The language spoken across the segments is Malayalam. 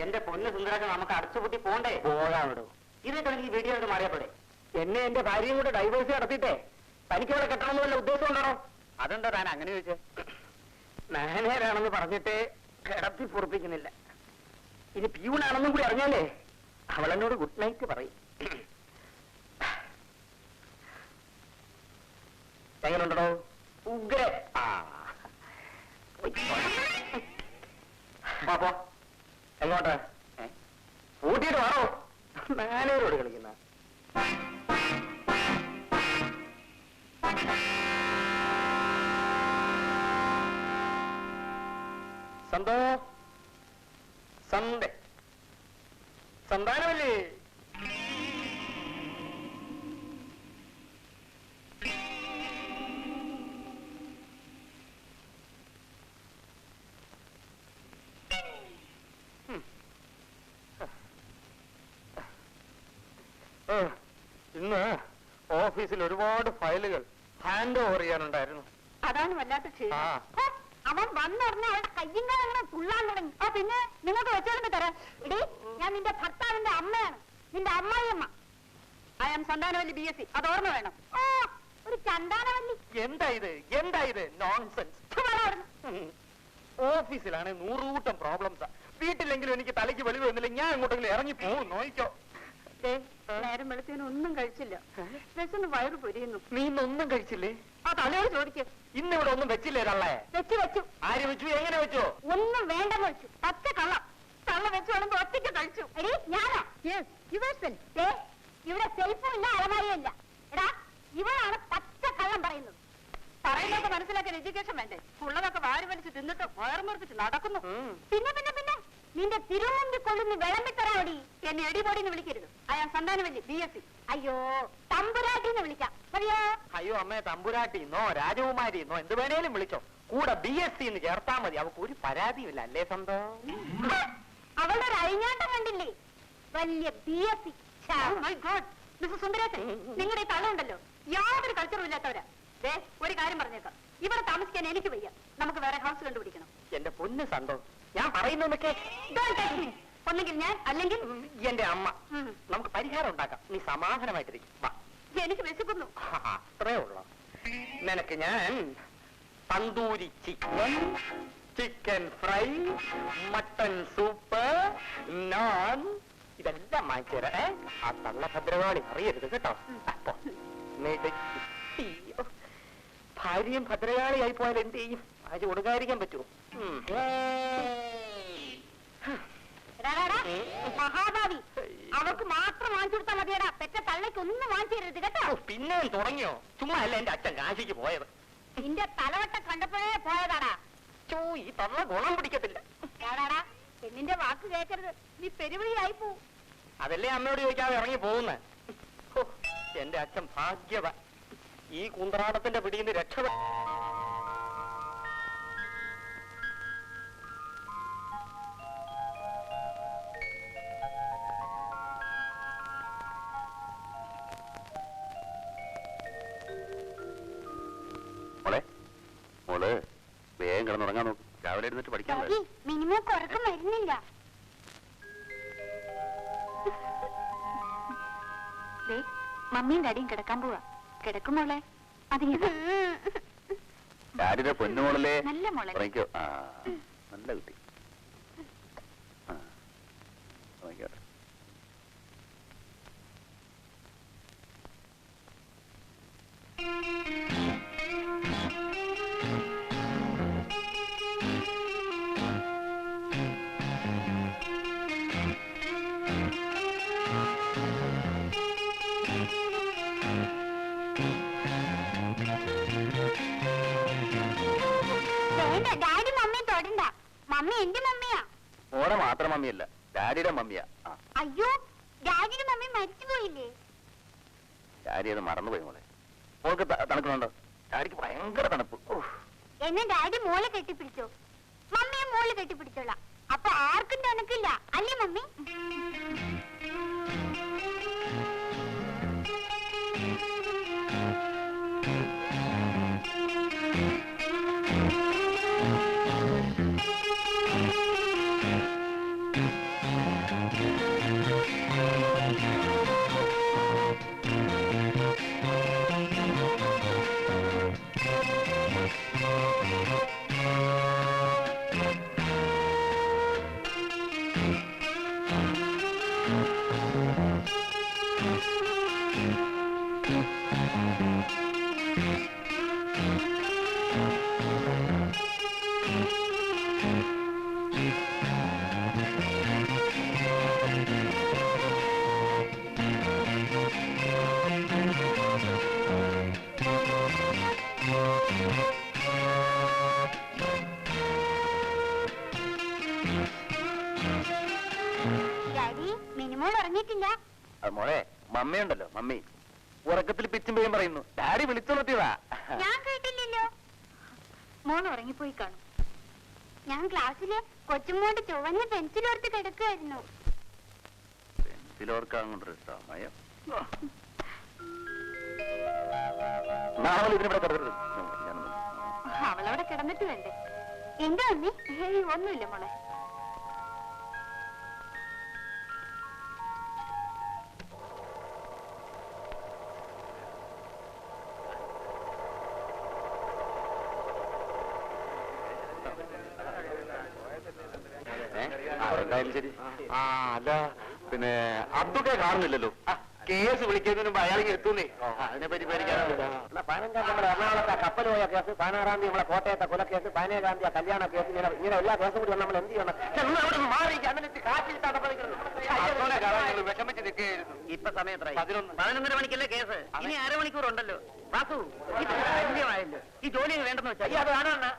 എന്റെ പൊന്ന് സുന്ദരൊക്കെ നമുക്ക് അടച്ചുപൂട്ടി പോണ്ടേ? പോകാവിടോ. ഇതൊക്കെ ഈ വീഡിയോ എടുത്ത് മാറിയപ്പോഴേ എന്നെ എന്റെ ഭാര്യയും കൂടെ ഡൈവേഴ്സ് നടത്തിയിട്ടേ തനിക്ക് ഇവിടെ കെട്ടണമെന്ന് വല്ല ഉദ്ദേശം ഉണ്ടോ? അതെന്താ താൻ അങ്ങനെ ചോദിച്ചേ? മാനേജറാണെന്ന് പറഞ്ഞിട്ട് കിടത്തി പൊറപ്പിക്കുന്നില്ല. ഇനി പ്യൂണാണെന്നും കൂടി അറിഞ്ഞാലേ അവളെന്നോട് ഗുഡ് നൈറ്റ് പറയും. എങ്ങനെയുണ്ടോ? ഉഗ്ര. പാപ്പോ എങ്ങോട്ട്? കൂട്ടിയിട്ട് വേണോ മാനേജറോട് കളിക്കുന്ന? സന്തോ സന്ദേ സന്താനമല്ലേ? ഇന്ന് ഓഫീസിൽ ഒരുപാട് ഫയലുകൾ ഹാൻഡ് ഓവർ ചെയ്യാനുണ്ടായിരുന്നു. അതാണ് വല്ലാത്ത ക്ഷീണം. അവൻ വന്നറിഞ്ഞ അവരുടെ കയ്യും കാലങ്ങളും തുള്ളാൻ തുടങ്ങി. പിന്നെ നിങ്ങൾക്ക് വെച്ചോണ്ട് തരാം. ഇടീ, ഞാൻ നിന്റെ ഭർത്താവിന്റെ അമ്മയാണ്, നിന്റെ അമ്മായിയമ്മ. I am Santhanavalli BSc. അത് ഓർമ്മ വേണം. ഓ, ഒരു ചന്ദാനവല്ലി. എന്താ ഇത് നോൺസെൻസ്. ഓഫീസിലാണ് 100 കൂട്ടം പ്രോബ്ലംസാ. വീട്ടിലെങ്കിലും എനിക്ക് തലയ്ക്ക് വെളിവ് വന്നില്ല. ഞാൻ അങ്ങോട്ടെങ്കിലും ഇറങ്ങി പോകും. നോയിക്കോ. നേരം വെളുത്തേന് ഒന്നും കഴിച്ചില്ല. വിശന്ന് വയറ് പൊരിയുന്നു. നീ ഇന്നൊന്നും കഴിച്ചില്ലേ? ആ തലയോട് ചോദിക്കും. ഇന്നിവിടെ ഒന്നും വെച്ചില്ലേ തള്ളേ? വെച്ചു. ആര് വെച്ചു? എങ്ങനെ വെച്ചോ? ഒന്നും വേണ്ടെന്ന് വെച്ചു. പച്ച കള്ളം. കള്ള വെച്ച് വേണമെന്ന് ഒറ്റയ്ക്ക് കഴിച്ചു. എടീ, ഞാനോ? ഇവിടെ സെൽഫും ഇല്ല, അലമാരിയും ഇല്ല. എടാ, ഇവളാണ് പച്ച കള്ളം പറയുന്നത്. പറയുന്നതൊക്കെ മനസ്സിലാക്കാൻ എഡ്യൂക്കേഷൻ വേണ്ടേ? ഉള്ളതൊക്കെ വാരി വലിച്ച് തിന്നിട്ട് വയറുമുറിപ്പിച്ച് നടക്കുന്നു. പിന്നെ നിന്റെ തിരുമുമ്പിൽ കൊള്ളുന്ന വിളമ്പിത്തരാടി. എന്നെ എടിപൊടിന്ന് വിളിക്കരുത്. അയാൾ സന്താനവല്ലി BSc. അയ്യോ, തമ്പുരാട്ടിന്ന് വിളിക്കാം. മതിയോ? അയ്യോ അമ്മേ, തമ്പുരാട്ടിന്നോ രാജകുമാരിന്നോ എന്ത് വേണേലും വിളിച്ചോ. കൂടെ BSc എന്ന് ചേർത്താ മതി. അവക്ക് ഒരു പരാതിയുമില്ല. അല്ലേ സ്വന്തം? അവളുടെ ഒരു അഴിഞ്ഞാട്ടം കണ്ടില്ലേ? വലിയ BSc. മിസ്സസ് സുന്ദരേശൻ, നിങ്ങളുടെ ഈ തള്ളുണ്ടല്ലോ, യാതൊരു കൾച്ചറും ഇല്ലാത്തവരാ. ഒരു കാര്യം പറഞ്ഞേക്കാം, ഇവിടെ താമസിക്കാൻ എനിക്ക് വയ്യ. നമുക്ക് വേറെ ഹൗസ് കണ്ടുപിടിക്കണം. എന്റെ പൊന്ന് സന്തോഷം, ഞാൻ പറയുന്നതൊക്കെ ഒന്നെങ്കിൽ ഞാൻ, അല്ലെങ്കിൽ എന്റെ അമ്മ. നമുക്ക് പരിഹാരം ഉണ്ടാക്കാം. നീ സമാധാനമായിട്ടിരിക്കും. എനിക്ക് വിശക്കുന്നു. അത്രേ ഉള്ളു. നിനക്ക് ഞാൻ tandoori chicken fry, mutton soup, naan ഇതെല്ലാം വാങ്ങിച്ചേരാ. ആ തള്ള ഭദ്രകാളി അറിയരുത് കേട്ടോ. അപ്പൊ ഭാര്യയും ഭദ്രകാളിയായി പോയാൽ എന്ത് ചെയ്യും? ഭാര്യ കൊടുക്കാതിരിക്കാൻ പറ്റുമോ? മഹാഭാവി, അവർക്ക് മാത്രം വാങ്ങിച്ചു കൊടുത്താൽ മതിയടാ. പെറ്റ തള്ളയ്ക്ക് ഒന്നും വാങ്ങിച്ചു തരരുത് കേട്ടോ. പിന്നെ തുടങ്ങിയോ? ചുമ്മാ അല്ല എന്റെ അച്ഛൻ കാശിക്ക് പോയത്. നിന്റെ തലവട്ട കണ്ടപ്പോഴേ പോയതാടാ. ഈ തള്ള ഗുണം പിടിക്കത്തില്ല. പെണ്ണിന്റെ വാക്ക് കേൾക്കരുത്, നീ പെരുവിളിയായി പോവും. അതല്ലേ അമ്മയോട് ചോദിക്കാതെ ഇറങ്ങി പോകുന്നേ. എന്റെ അച്ഛൻ ഭാഗ്യവാൻ. ഈ കുന്ത്രാടത്തിന്റെ പിടിയിൽ നിന്ന് രക്ഷപ്പെട്ടു. മോള് വേഗം കിടന്നുറങ്ങാൻ നോക്കും. രാവിലെ എഴുന്നേറ്റ് പഠിക്കാൻ മിനിമം ഉറക്കം വരുന്നില്ല. മമ്മിയും ഡാഡിയും കിടക്കാൻ പോവാ. കിടക്കും മോളെ. ഡാഡിയുടെ പൊന്നുമോളല്ലേ? നല്ല മോളെ. നല്ല കുട്ടി. Daddy mummy തൊടണ്ട. മമ്മി എന്റെ മമ്മിയാ. മോടെ മാത്രം മമ്മിയല്ല, ഡാഡിയുടെ മമ്മിയാ. അയ്യോ, ഡാഡിയുടെ മമ്മി മരിച്ചുപോയില്ലേ? ഡാഡി അത് മറന്നുപോയി മോളെ. മോൾക്ക് തണുക്കുന്നുണ്ടോ? ഡാഡിക്ക് ഭയങ്കര തണുപ്പ്. എന്നെ ഡാഡി മോളെ കെട്ടിപ്പിടിച്ചോ? മമ്മിയെ മോള് കെട്ടിപ്പിടിച്ചോളാം. അപ്പൊ ആർക്കും തണുക്കില്ല അല്ലേ മമ്മി? മോളെ മമ്മയുണ്ടല്ലോ മമ്മി ഉറക്കത്തിൽ പിച്ചും പേയും പറയുന്നു ഡാഡി വിളിച്ചുണർത്തിയതാ. ഞാൻ കേട്ടില്ലല്ലോ. മോൻ ഉറങ്ങിപ്പോയി കാണും. ഞാൻ ക്ലാസ്സിലെ കൊച്ചുമോണ്ട് ചുവന്ന പെൻസിലോർത്ത് കിടക്കുമായിരുന്നു. പെൻസിലോർക്കാൻ കൊണ്ടൊരു സമയം. നാളെ ഇതിനിവിടെ കിടക്കരുത്. അവളവിടെ കിടന്നിട്ട് വേണ്ടേ? എന്താ അമ്മി? ഒന്നുമില്ല മോളെ. എന്തായാലും ശരി. അല്ല പിന്നെ അബ്ദുക്കെ കാണുന്നില്ലല്ലോ. കേസ് വിളിക്കുന്നതിന് മുമ്പ് അയാൾക്ക് എത്തുന്നേ. അതിനെ പറ്റി പേടിക്കാനില്ല. 15 നമ്മുടെ എറണാകുളത്തെ കപ്പൽ പോയ കേസ്, 16 നമ്മളെ കോട്ടയത്തെ കൊലക്കേസ്, 17 കല്യാണ കേസ്, ഇങ്ങനെ എല്ലാ കേസും കൂടി നമ്മൾ എന്ത് ചെയ്യണം? മാറി കാറ്റിൽ വിഷമിച്ച് നിൽക്കുകയായിരുന്നു. ഇപ്പൊ സമയം 11:30 മണിക്കല്ലേ കേസ്? ഇനി അരമണിക്കൂർ ഉണ്ടല്ലോ. വാസു ഇത് ശല്യമായല്ലോ. ഈ ജോലി വേണ്ടെന്ന് വെച്ചാൽ അത് കാണാണ്.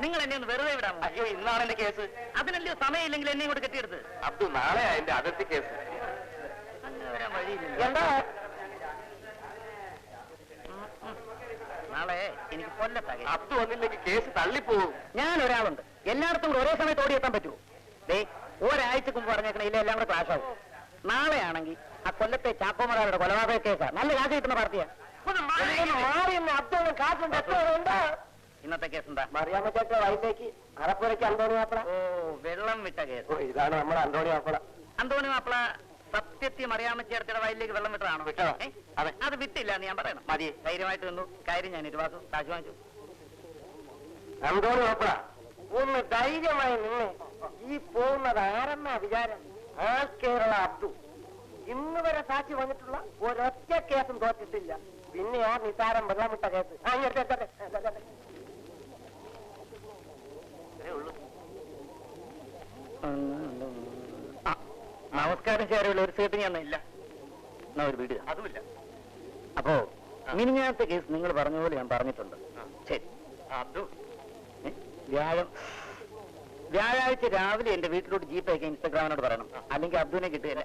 നിങ്ങൾ എന്നെ ഒന്ന് വെറുതെ വിടാമോ? അയ്യോ ഇന്നാണ് എന്റെ കേസ്. അതിനല്ലയോ സമയമില്ലെങ്കിൽ എന്നെ ഇങ്ങോട്ട് കെട്ടിയെടുത്ത്. അബ്ദു നാളെ എന്റെ അതിർത്തി കേസ്. വരാൻ വഴിയില്ല. എന്താ നാളെ എനിക്ക് കൊല്ലത്താകെ. അബ്ദു വന്നില്ലെങ്കിൽ കേസ് തള്ളിപ്പോവും. ഞാൻ ഒരാളുണ്ട്. എല്ലായിടത്തും കൂടെ ഒരേ സമയത്ത് ഓടിയെത്താൻ പറ്റുമോ? ദേ ഒരാഴ്ചക്ക് മുമ്പ് പറഞ്ഞേക്കണ ഇല്ല എല്ലാം കൂടെ ക്ലാഷ് ആവും. നാളെ ആണെങ്കിൽ ആ കൊല്ലത്തെ ചാക്കോമറാരുടെ കൊലപാതക കേസാ. നല്ല കാശ് കിട്ടുന്ന പാർട്ടിയാ. ഇന്നത്തെ കേസ് എന്താ? മറിയാമ്മ ചേട്ട വൈകിട്ടേക്ക് അറപ്പുരയ്ക്ക് അന്തോണി മാപ്പിള. ഓ വെള്ളം വിട്ട കേസ്. ഇതാണ് നമ്മുടെ അന്തോണി മാപ്പിള. അന്തോണി മാപ്പിള സത്യത്തിൽ മറിയാമ്മ ചേർത്തിയുടെ വയലിലേക്ക് വെള്ളം വിട്ടതാണോ? വിട്ടതാ. അതെ അത് വിട്ടില്ല എന്ന് ഞാൻ പറയണം. മതി ധൈര്യമായിട്ട് നിന്നു. കാര്യം ഞാൻ ഇരുവാസു കാശ് വാങ്ങിച്ചു. അന്തോണി മാപ്പിള ഒന്ന് ധൈര്യമായി നിന്ന്. ഈ പോകുന്നത് ആരെന്നാ വിചാരം? ആ കേരള അബ്ദു ഇന്ന് വരെ സാക്ഷി വന്നിട്ടുള്ള ഒരൊറ്റ കേസും തോറ്റിട്ടില്ല. പിന്നെ ആ നിസാരം വെള്ളം വിട്ട കേസ്. നമസ്കാരം ചേരുള്ള ഒരു സീറ്റ് ഞാൻ ഇല്ല. എന്നാ ഒരു വീട് അതുമില്ല. അപ്പോ മിനിഞ്ഞാത്ത കേസ് നിങ്ങൾ പറഞ്ഞ പോലെ ഞാൻ പറഞ്ഞിട്ടുണ്ട്. ശരി. അബ്ദു വ്യാഴാഴ്ച രാവിലെ എന്റെ വീട്ടിലോട്ട് ജീപ്പ് അയക്കാൻ ഇൻസ്റ്റാഗ്രാമിനോട് പറയണം. അല്ലെങ്കിൽ അബ്ദുവിനെ കിട്ടുകയില്ല.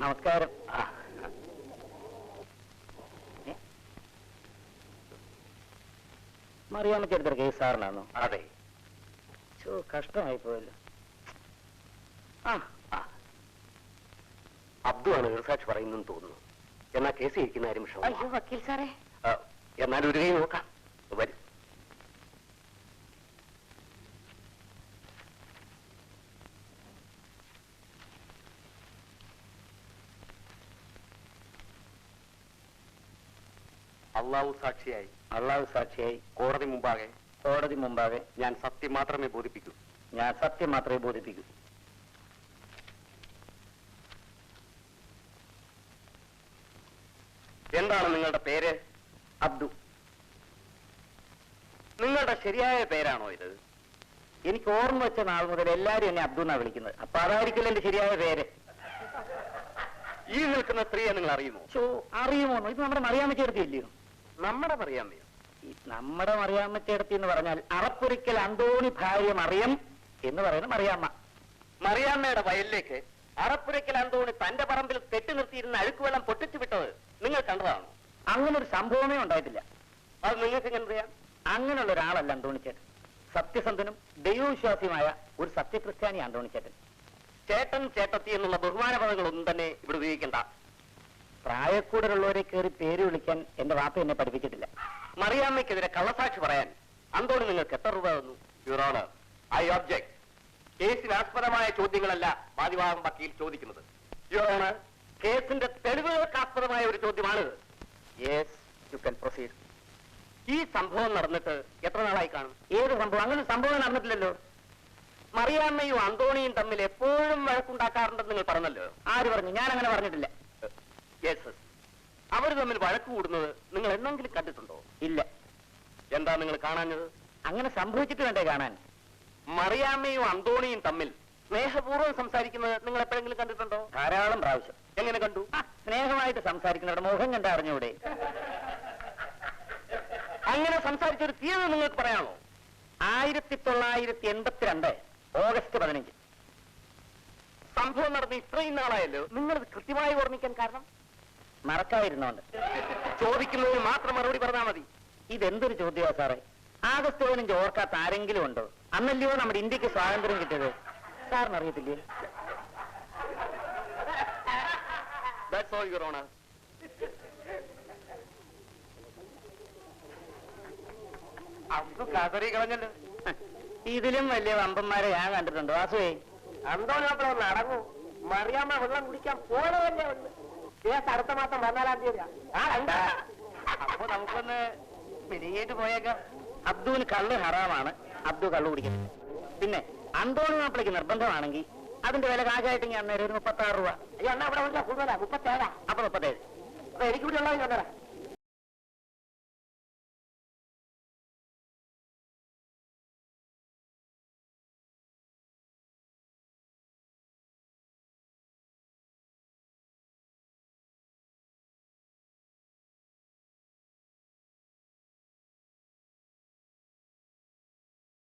നമസ്കാരം. മറിയാമ്മയ്ക്ക് എടുത്തൊരു കേസ് സാറിനാണോ? അതെ. കഷ്ടമായി പോയല്ലോ. അബ്ദു ആണ് എതിർസാക്ഷി പറയുന്നെന്ന് തോന്നുന്നു. എന്നാ കേസ് ഇരിക്കുന്ന ആരും അയ്യോ വക്കീൽ സാറേ. എന്നാൽ ഒരു കൈ നോക്കാം. വരും. അള്ളാഹു സാക്ഷിയായി കോടതി മുമ്പാകെ ഞാൻ സത്യം മാത്രമേ ബോധിപ്പിക്കൂ. എന്താണ് നിങ്ങളുടെ പേര്? അബ്ദു. നിങ്ങളുടെ ശരിയായ പേരാണോ ഇത്? എനിക്ക് ഓർമ്മ വെച്ച നാൾ മുതൽ എല്ലാരും എന്നെ അബ്ദു എന്നാ വിളിക്കുന്നത്. അപ്പൊ അതായിരിക്കില്ല എന്റെ ശരിയായ പേര്. ഈ നിൽക്കുന്ന സ്ത്രീയെ നിങ്ങൾ അറിയുമോ? അറിയുമോന്നോ? ഇത് നമ്മുടെ മറിയാമ്മ ചേർത്തി ഇല്ലയോ? നമ്മുടെ മറിയാമ്മയോ? നമ്മുടെ മറിയാമ്മ ചേർത്തി എന്ന് പറഞ്ഞാൽ അറപ്പൊരിക്കൽ അന്തോണി ഭാര്യ മറിയം എന്ന് പറയുന്ന മറിയാമ്മ. മറിയാമ്മയുടെ വയലിലേക്ക് അറപ്പുരയ്ക്കൽ അന്തോണി തന്റെ പറമ്പിൽ കെട്ടി നിർത്തിയിരുന്ന അഴുക്കുവെള്ളം പൊട്ടിച്ചു വിട്ടത് നിങ്ങൾ കണ്ടതാണോ? അങ്ങനെ ഒരു സംഭവമേ ഉണ്ടായിട്ടില്ല. അത് നിങ്ങൾക്ക് എങ്ങനെ അറിയാം? അങ്ങനെയുള്ള ഒരാളല്ല അന്തോണിച്ചേട്ടൻ. സത്യസന്ധനും ദൈവവിശ്വാസിയുമായ ഒരു സത്യക്രിസ്ത്യാനി അന്തോണിച്ചേട്ടൻ. ചേട്ടൻ ചേട്ടത്തി എന്നുള്ള ബഹുമാന പദങ്ങളൊന്നും തന്നെ ഇവിടെ ഉപയോഗിക്കണ്ട. പ്രായക്കൂടലുള്ളവരെ കയറി പേര് വിളിക്കാൻ എന്റെ വാപ്പ എന്നെ പഠിപ്പിച്ചിട്ടില്ല. മറിയാമ്മയ്ക്കെതിരെ കള്ളസാക്ഷി പറയാൻ അന്തോണി നിങ്ങൾക്ക് എത്ര രൂപ തന്നു? Your honour, I object. കേസിനാസ്പദമായ ചോദ്യങ്ങളല്ല വാദിവാദം വക്കീൽ ചോദിക്കുന്നത്. യുവർ ഓണർ, കേസിന്റെ തെളിവുകൾക്കാസ്പദമായ ഒരു ചോദ്യമാണിത്. Yes, you can proceed. ഈ സംഭവം നടന്നിട്ട് എത്ര നാളായി കാണും? ഏത് സംഭവം? അങ്ങനെ സംഭവം നടന്നിട്ടില്ലല്ലോ. മറിയാമ്മയും അന്തോണിയും തമ്മിൽ എപ്പോഴും വഴക്കുണ്ടാക്കാറുണ്ടെന്ന് നിങ്ങൾ പറഞ്ഞല്ലോ. ആര് പറഞ്ഞു? ഞാൻ അങ്ങനെ പറഞ്ഞിട്ടില്ല. യെസ്. അവർ തമ്മിൽ വഴക്ക് കൂടുന്നത് നിങ്ങൾ എന്നെങ്കിലും കണ്ടിട്ടുണ്ടോ? ഇല്ല. എന്താ നിങ്ങൾ കാണാഞ്ഞത്? അങ്ങനെ സംഭവിച്ചിട്ട് വേണ്ടേ കാണാൻ? മറിയാമ്മയും അന്തോണിയും തമ്മിൽ സ്നേഹപൂർവ്വം സംസാരിക്കുന്നത് നിങ്ങൾ എപ്പോഴെങ്കിലും കണ്ടിട്ടുണ്ടോ? ധാരാളം പ്രാവശ്യം. എങ്ങനെ കണ്ടു? സ്നേഹമായിട്ട് സംസാരിക്കുന്നവരുടെ മുഖം കണ്ട അറിഞ്ഞൂടെ? അങ്ങനെ സംസാരിച്ചൊരു തീയതി നിങ്ങൾക്ക് പറയാമോ? 1982 ഓഗസ്റ്റ് 15. സംഭവം നടന്ന് ഇത്രയും നാളായല്ലോ, നിങ്ങളിത് കൃത്യമായി ഓർമ്മിക്കാൻ കാരണം? മറക്കാതിരുന്നോണ്ട്. ചോദിക്കുന്നതിന് മാത്രം മറുപടി പറഞ്ഞാൽ മതി. ഇതെന്തൊരു ചോദ്യമാ സാറേ? ആഗസ്റ്റ് 15 ഓർക്കാത്ത ആരെങ്കിലും ഉണ്ടോ? അന്നല്ലയോ നമ്മുടെ ഇന്ത്യക്ക് സ്വാതന്ത്ര്യം കിട്ടിയത്. സാറിന് അറിയത്തില്ലേ? That's all, Your Honor. Abdu കതറി കളഞ്ഞല്ലോ. ഇതിലും വലിയ വമ്പന്മാരെ ഞാൻ കണ്ടിട്ടുണ്ട്. വാസുവേ, അന്തോണാത്ര ഒന്ന് അടങ്ങൂ. മറിയാമ്മ വെള്ളം കുടിക്കാൻ പോണതല്ലേ ഒന്ന്. കേസ് അടുത്ത മാസം 14-ാം തീയതിയാ. അപ്പൊ നമുക്കൊന്ന് മിനിങ്ങേറ്റ് പോയേക്കാം. അബ്ദുവിന് കള്ള് ഹറാമാണ്. അബ്ദു കള്ളു കുടിക്കുന്നത്. പിന്നെ അന്തോണി മാപ്പിളയ്ക്ക് നിർബന്ധമാണെങ്കിൽ അതിന്റെ വില കാശായിട്ടെങ്കിൽ അന്നേരം ഒരു 36 രൂപ. അയ്യോ എന്നാ അവിടെ കൂടുതലാ 37. അപ്പൊ 37. അപ്പൊ എനിക്ക് ഇവിടെ ഉള്ളത്